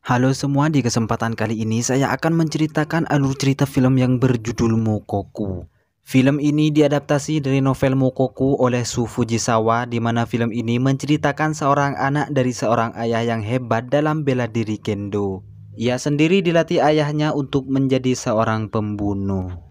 Halo semua, di kesempatan kali ini saya akan menceritakan alur cerita film yang berjudul Mokoku. Film ini diadaptasi dari novel Mokoku oleh Shu Fujisawa, di mana film ini menceritakan seorang anak dari seorang ayah yang hebat dalam bela diri kendo. Ia sendiri dilatih ayahnya untuk menjadi seorang pembunuh.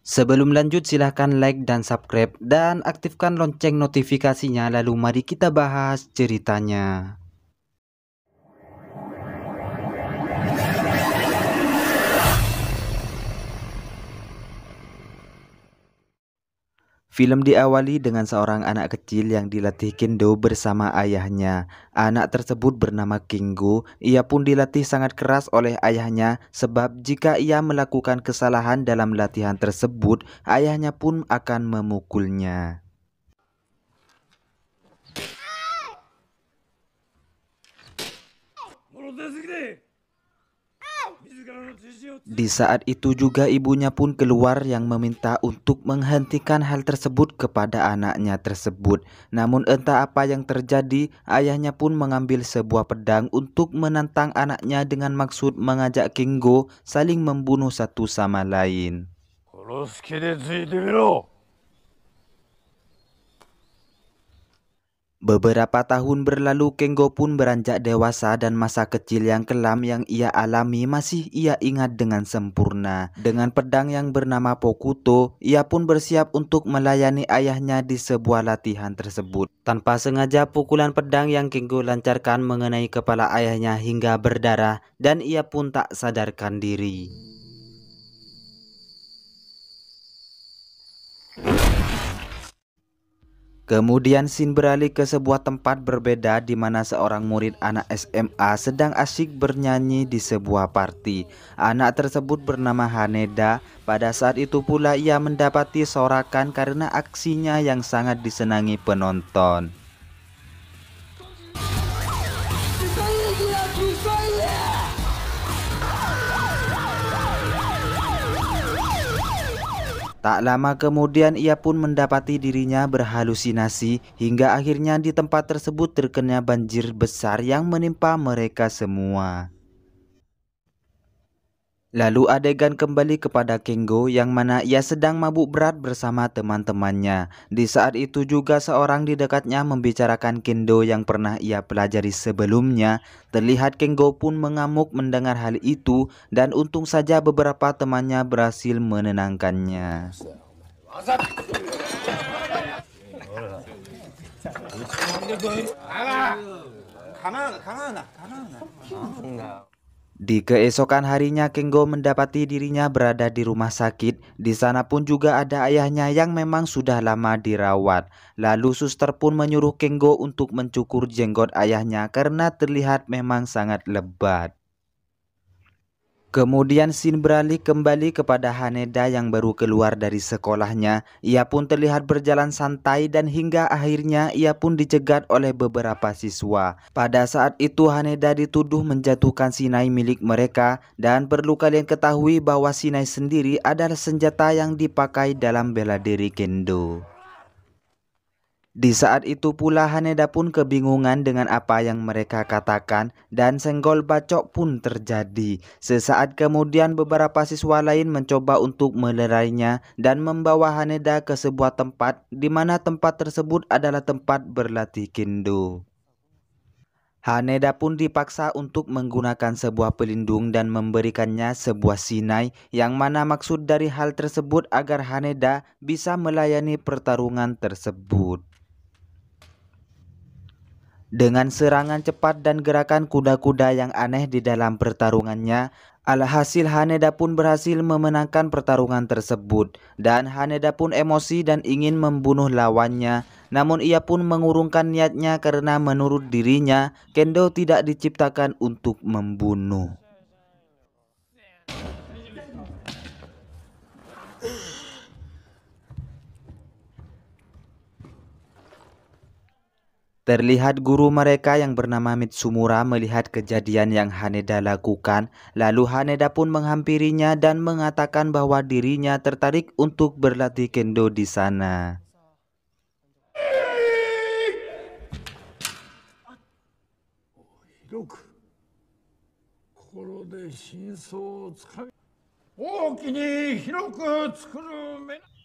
Sebelum lanjut, silahkan like dan subscribe dan aktifkan lonceng notifikasinya, lalu mari kita bahas ceritanya. Film diawali dengan seorang anak kecil yang dilatih kendo bersama ayahnya. Anak tersebut bernama Kengo. Ia pun dilatih sangat keras oleh ayahnya, sebab jika ia melakukan kesalahan dalam latihan tersebut, ayahnya pun akan memukulnya. Di saat itu juga ibunya pun keluar yang meminta untuk menghentikan hal tersebut kepada anaknya tersebut. Namun entah apa yang terjadi, ayahnya pun mengambil sebuah pedang untuk menantang anaknya dengan maksud mengajak Kengo saling membunuh satu sama lain. Beberapa tahun berlalu, Kengo pun beranjak dewasa dan masa kecil yang kelam yang ia alami masih ia ingat dengan sempurna. Dengan pedang yang bernama Pokuto, ia pun bersiap untuk melayani ayahnya di sebuah latihan tersebut. Tanpa sengaja, pukulan pedang yang Kengo lancarkan mengenai kepala ayahnya hingga berdarah dan ia pun tak sadarkan diri. Kemudian scene beralih ke sebuah tempat berbeda di mana seorang murid anak SMA sedang asyik bernyanyi di sebuah party. Anak tersebut bernama Haneda. Pada saat itu pula ia mendapati sorakan karena aksinya yang sangat disenangi penonton. Tak lama kemudian ia pun mendapati dirinya berhalusinasi hingga akhirnya di tempat tersebut terkena banjir besar yang menimpa mereka semua. Lalu adegan kembali kepada Kengo yang mana ia sedang mabuk berat bersama teman-temannya. Di saat itu juga seorang di dekatnya membicarakan kendo yang pernah ia pelajari sebelumnya. Terlihat Kengo pun mengamuk mendengar hal itu dan untung saja beberapa temannya berhasil menenangkannya. Di keesokan harinya, Kengo mendapati dirinya berada di rumah sakit. Di sana pun juga ada ayahnya yang memang sudah lama dirawat. Lalu suster pun menyuruh Kengo untuk mencukur jenggot ayahnya karena terlihat memang sangat lebat. Kemudian scene beralih kembali kepada Haneda yang baru keluar dari sekolahnya. Ia pun terlihat berjalan santai dan hingga akhirnya ia pun dicegat oleh beberapa siswa. Pada saat itu Haneda dituduh menjatuhkan sinai milik mereka, dan perlu kalian ketahui bahwa sinai sendiri adalah senjata yang dipakai dalam bela diri kendo. Di saat itu pula Haneda pun kebingungan dengan apa yang mereka katakan dan senggol bacok pun terjadi. Sesaat kemudian beberapa siswa lain mencoba untuk melerainya dan membawa Haneda ke sebuah tempat di mana tempat tersebut adalah tempat berlatih kendo. Haneda pun dipaksa untuk menggunakan sebuah pelindung dan memberikannya sebuah sinai yang mana maksud dari hal tersebut agar Haneda bisa melayani pertarungan tersebut. Dengan serangan cepat dan gerakan kuda-kuda yang aneh di dalam pertarungannya, alhasil Haneda pun berhasil memenangkan pertarungan tersebut. Dan Haneda pun emosi dan ingin membunuh lawannya. Namun ia pun mengurungkan niatnya karena menurut dirinya, kendo tidak diciptakan untuk membunuh. Terlihat guru mereka yang bernama Mitsumura melihat kejadian yang Haneda lakukan. Lalu Haneda pun menghampirinya dan mengatakan bahwa dirinya tertarik untuk berlatih kendo di sana.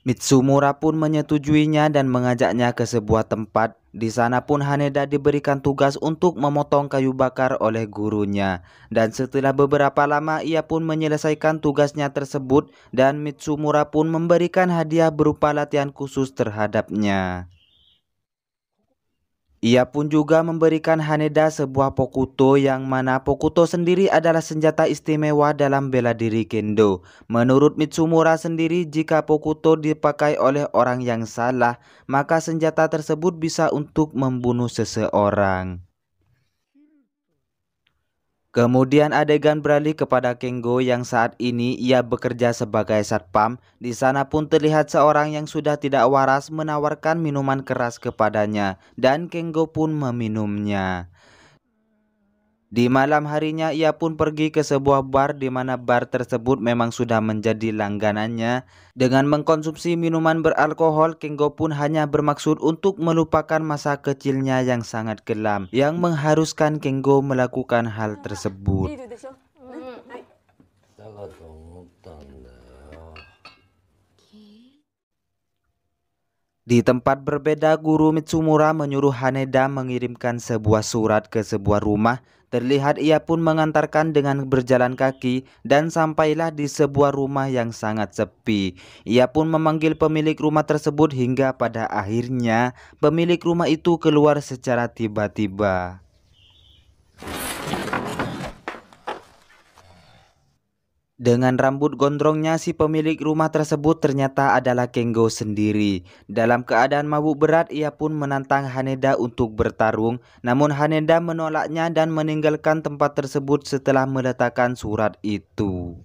Mitsumura pun menyetujuinya dan mengajaknya ke sebuah tempat. Di sana pun Haneda diberikan tugas untuk memotong kayu bakar oleh gurunya. Dan setelah beberapa lama ia pun menyelesaikan tugasnya tersebut dan Mitsumura pun memberikan hadiah berupa latihan khusus terhadapnya. Ia pun juga memberikan Haneda sebuah pokuto yang mana pokuto sendiri adalah senjata istimewa dalam bela diri kendo. Menurut Mitsumura sendiri, jika pokuto dipakai oleh orang yang salah, maka senjata tersebut bisa untuk membunuh seseorang. Kemudian adegan beralih kepada Kengo yang saat ini ia bekerja sebagai satpam. Di sana pun terlihat seorang yang sudah tidak waras menawarkan minuman keras kepadanya dan Kengo pun meminumnya. Di malam harinya ia pun pergi ke sebuah bar di mana bar tersebut memang sudah menjadi langganannya. Dengan mengkonsumsi minuman beralkohol, Kengo pun hanya bermaksud untuk melupakan masa kecilnya yang sangat kelam yang mengharuskan Kengo melakukan hal tersebut. Di tempat berbeda, guru Mitsumura menyuruh Haneda mengirimkan sebuah surat ke sebuah rumah. Terlihat ia pun mengantarkan dengan berjalan kaki dan sampailah di sebuah rumah yang sangat sepi. Ia pun memanggil pemilik rumah tersebut hingga pada akhirnya pemilik rumah itu keluar secara tiba-tiba. Dengan rambut gondrongnya, si pemilik rumah tersebut ternyata adalah Kengo sendiri. Dalam keadaan mabuk berat, ia pun menantang Haneda untuk bertarung. Namun Haneda menolaknya dan meninggalkan tempat tersebut setelah meletakkan surat itu.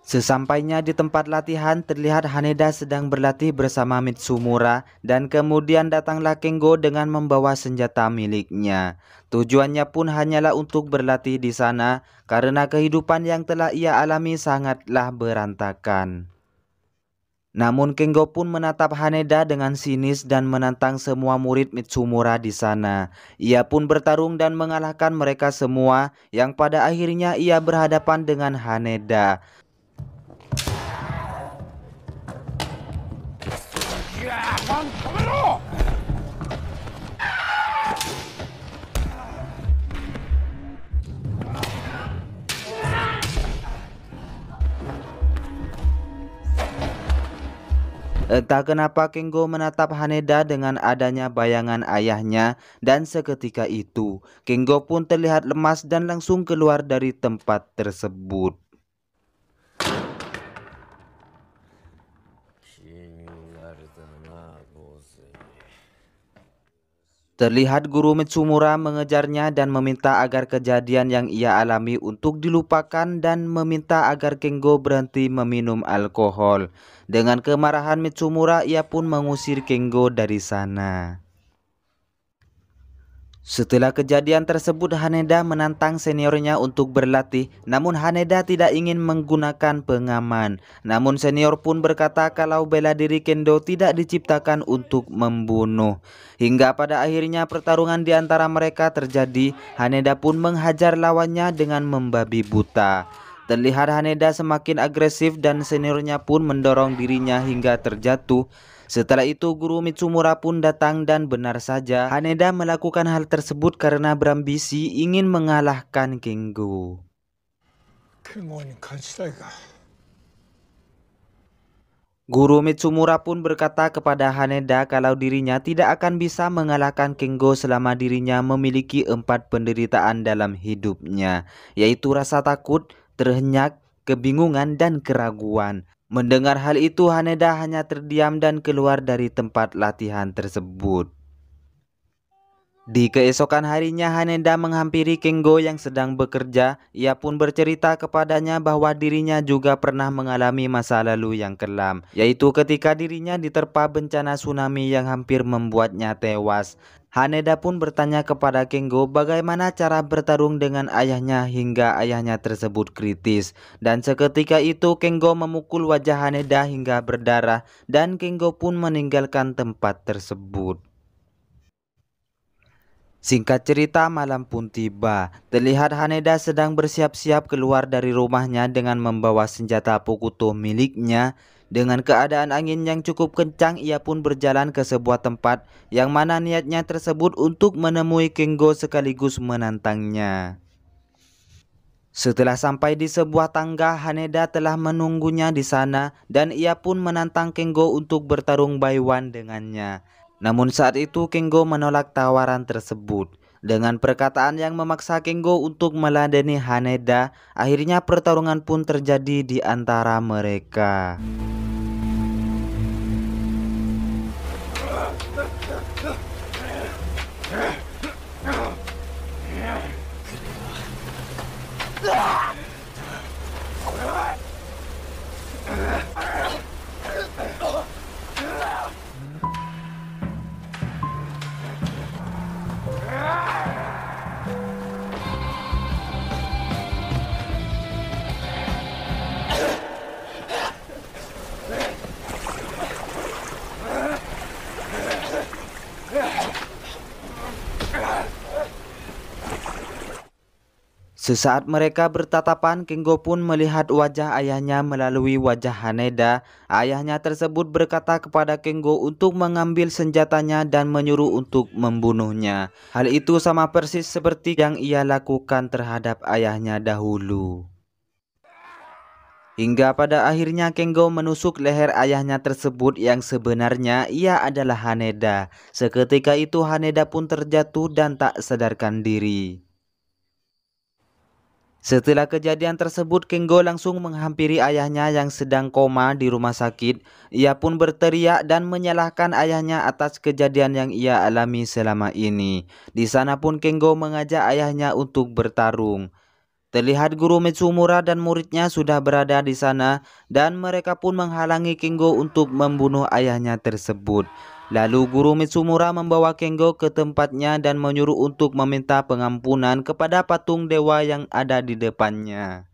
Sesampainya di tempat latihan, terlihat Haneda sedang berlatih bersama Mitsumura dan kemudian datanglah Kengo dengan membawa senjata miliknya. Tujuannya pun hanyalah untuk berlatih di sana karena kehidupan yang telah ia alami sangatlah berantakan. Namun Kengo pun menatap Haneda dengan sinis dan menantang semua murid Mitsumura di sana. Ia pun bertarung dan mengalahkan mereka semua yang pada akhirnya ia berhadapan dengan Haneda. Entah kenapa Kengo menatap Haneda dengan adanya bayangan ayahnya dan seketika itu Kengo pun terlihat lemas dan langsung keluar dari tempat tersebut. Terlihat guru Mitsumura mengejarnya dan meminta agar kejadian yang ia alami untuk dilupakan dan meminta agar Kengo berhenti meminum alkohol. Dengan kemarahan Mitsumura, ia pun mengusir Kengo dari sana. Setelah kejadian tersebut, Haneda menantang seniornya untuk berlatih. Namun Haneda tidak ingin menggunakan pengaman. Namun senior pun berkata kalau bela diri kendo tidak diciptakan untuk membunuh. Hingga pada akhirnya pertarungan di antara mereka terjadi. Haneda pun menghajar lawannya dengan membabi buta. Terlihat Haneda semakin agresif dan seniornya pun mendorong dirinya hingga terjatuh. Setelah itu guru Mitsumura pun datang dan benar saja Haneda melakukan hal tersebut karena berambisi ingin mengalahkan Kengo. Guru Mitsumura pun berkata kepada Haneda kalau dirinya tidak akan bisa mengalahkan Kengo selama dirinya memiliki 4 penderitaan dalam hidupnya, yaitu rasa takut, terhenyak, kebingungan, dan keraguan. Mendengar hal itu, Haneda hanya terdiam dan keluar dari tempat latihan tersebut. Di keesokan harinya Haneda menghampiri Kengo yang sedang bekerja. Ia pun bercerita kepadanya bahwa dirinya juga pernah mengalami masa lalu yang kelam, yaitu ketika dirinya diterpa bencana tsunami yang hampir membuatnya tewas. Haneda pun bertanya kepada Kengo bagaimana cara bertarung dengan ayahnya hingga ayahnya tersebut kritis. Dan seketika itu Kengo memukul wajah Haneda hingga berdarah dan Kengo pun meninggalkan tempat tersebut. Singkat cerita, malam pun tiba. Terlihat Haneda sedang bersiap-siap keluar dari rumahnya dengan membawa senjata Pokuto miliknya. Dengan keadaan angin yang cukup kencang, ia pun berjalan ke sebuah tempat yang mana niatnya tersebut untuk menemui Kengo sekaligus menantangnya. Setelah sampai di sebuah tangga, Haneda telah menunggunya di sana dan ia pun menantang Kengo untuk bertarung by one dengannya. Namun saat itu Kengo menolak tawaran tersebut. Dengan perkataan yang memaksa Kengo untuk meladeni Haneda, akhirnya pertarungan pun terjadi di antara mereka. Sesaat mereka bertatapan, Kengo pun melihat wajah ayahnya melalui wajah Haneda. Ayahnya tersebut berkata kepada Kengo untuk mengambil senjatanya dan menyuruh untuk membunuhnya. Hal itu sama persis seperti yang ia lakukan terhadap ayahnya dahulu. Hingga pada akhirnya Kengo menusuk leher ayahnya tersebut yang sebenarnya ia adalah Haneda. Seketika itu Haneda pun terjatuh dan tak sadarkan diri. Setelah kejadian tersebut, Kengo langsung menghampiri ayahnya yang sedang koma di rumah sakit. Ia pun berteriak dan menyalahkan ayahnya atas kejadian yang ia alami selama ini. Di sana pun Kengo mengajak ayahnya untuk bertarung. Terlihat guru Mitsumura dan muridnya sudah berada di sana dan mereka pun menghalangi Kengo untuk membunuh ayahnya tersebut. Lalu guru Mitsumura membawa Kengo ke tempatnya dan menyuruh untuk meminta pengampunan kepada patung dewa yang ada di depannya.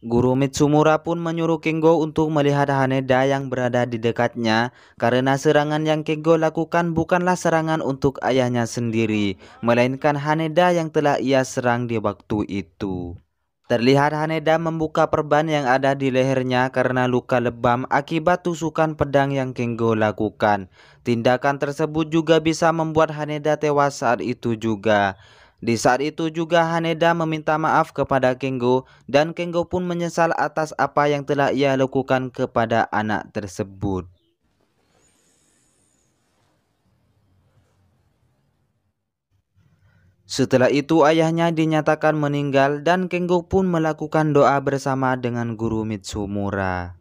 Guru Mitsumura pun menyuruh Kengo untuk melihat Haneda yang berada di dekatnya karena serangan yang Kengo lakukan bukanlah serangan untuk ayahnya sendiri, melainkan Haneda yang telah ia serang di waktu itu. Terlihat Haneda membuka perban yang ada di lehernya karena luka lebam akibat tusukan pedang yang Kengo lakukan. Tindakan tersebut juga bisa membuat Haneda tewas saat itu juga. Di saat itu juga Haneda meminta maaf kepada Kengo dan Kengo pun menyesal atas apa yang telah ia lakukan kepada anak tersebut. Setelah itu ayahnya dinyatakan meninggal dan Kengo pun melakukan doa bersama dengan guru Mitsumura.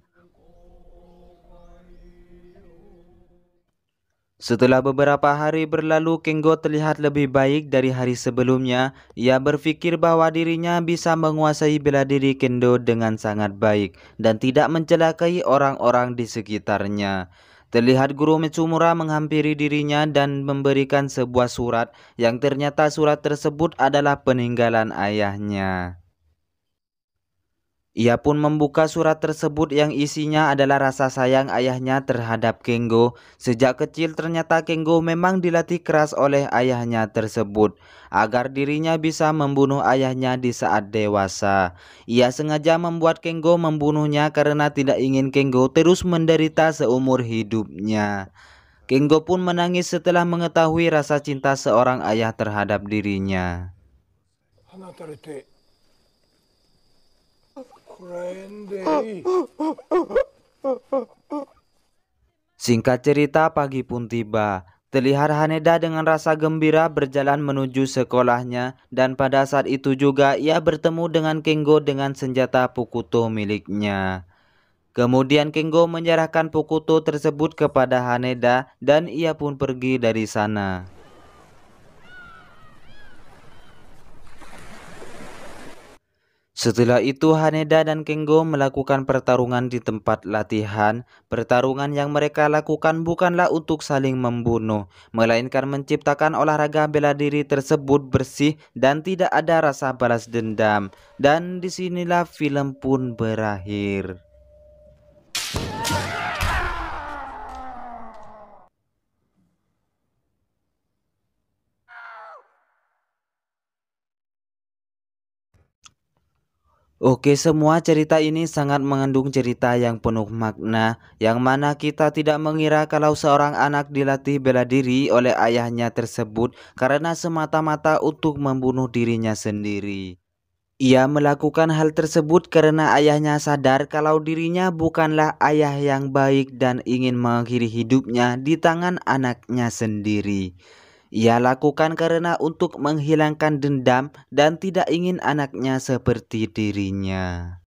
Setelah beberapa hari berlalu, Kengo terlihat lebih baik dari hari sebelumnya. Ia berpikir bahwa dirinya bisa menguasai bela diri kendo dengan sangat baik dan tidak mencelakai orang-orang di sekitarnya. Terlihat guru Mitsumura menghampiri dirinya dan memberikan sebuah surat yang ternyata surat tersebut adalah peninggalan ayahnya. Ia pun membuka surat tersebut yang isinya adalah rasa sayang ayahnya terhadap Kengo. Sejak kecil ternyata Kengo memang dilatih keras oleh ayahnya tersebut agar dirinya bisa membunuh ayahnya di saat dewasa. Ia sengaja membuat Kengo membunuhnya karena tidak ingin Kengo terus menderita seumur hidupnya. Kengo pun menangis setelah mengetahui rasa cinta seorang ayah terhadap dirinya. Singkat cerita, pagi pun tiba. Terlihat Haneda dengan rasa gembira berjalan menuju sekolahnya dan pada saat itu juga ia bertemu dengan Kengo dengan senjata Pokuto miliknya. Kemudian Kengo menyerahkan Pokuto tersebut kepada Haneda dan ia pun pergi dari sana. Setelah itu Haneda dan Kenggo melakukan pertarungan di tempat latihan. Pertarungan yang mereka lakukan bukanlah untuk saling membunuh, melainkan menciptakan olahraga bela diri tersebut bersih dan tidak ada rasa balas dendam. Dan disinilah film pun berakhir. Oke, semua cerita ini sangat mengandung cerita yang penuh makna, yang mana kita tidak mengira kalau seorang anak dilatih bela diri oleh ayahnya tersebut karena semata-mata untuk membunuh dirinya sendiri. Ia melakukan hal tersebut karena ayahnya sadar kalau dirinya bukanlah ayah yang baik dan ingin mengakhiri hidupnya di tangan anaknya sendiri. Ia lakukan karena untuk menghilangkan dendam dan tidak ingin anaknya seperti dirinya.